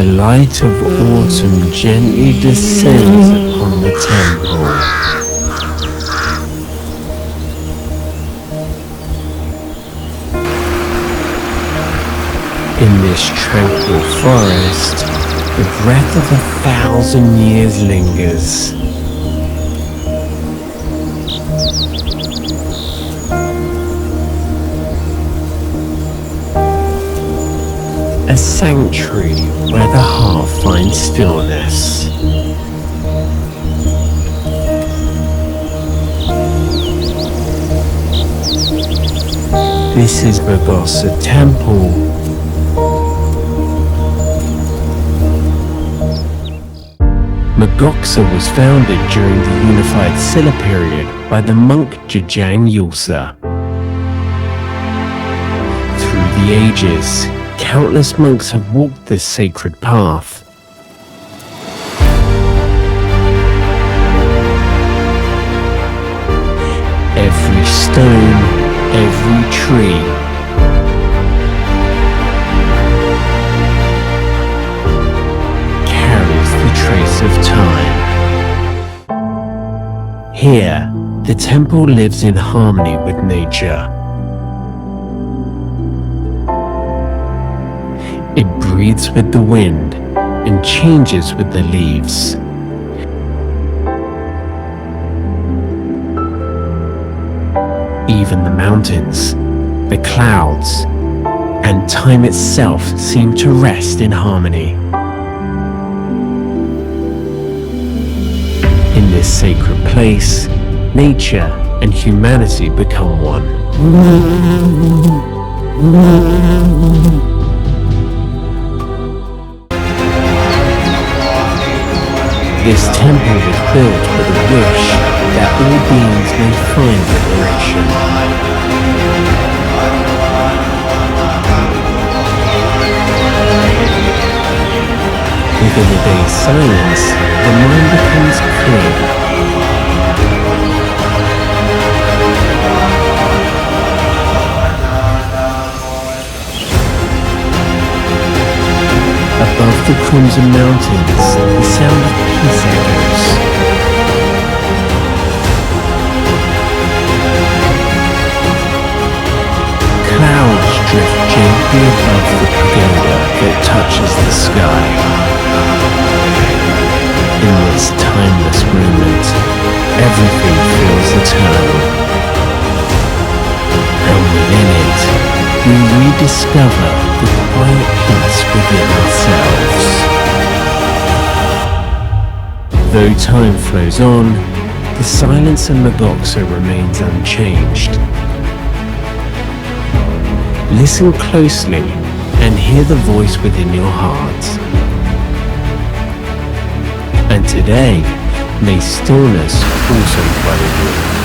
The light of autumn gently descends upon the temple. In this tranquil forest, the breath of 1,000 years lingers. A sanctuary where the heart finds stillness. This is Magoksa Temple. Magoksa was founded during the Unified Silla period by the monk Jajang Yulsa. Through the ages, countless monks have walked this sacred path. Every stone, every tree, carries the trace of time. Here, the temple lives in harmony with nature. It breathes with the wind and changes with the leaves. Even the mountains, the clouds, and time itself seem to rest in harmony. In this sacred place, nature and humanity become one. This temple was built with a wish that all beings may find liberation. Within a day's silence, the mind becomes clear. Above the crimson mountains, the sound of peace echoes. Clouds drift gently above the pagoda that touches the sky. In this timeless moment, everything feels eternal. And within it, we rediscover the quiet peace within ourselves. Though time flows on, the silence in Magoksa remains unchanged. Listen closely and hear the voice within your heart. And today, may stillness also dwell in you.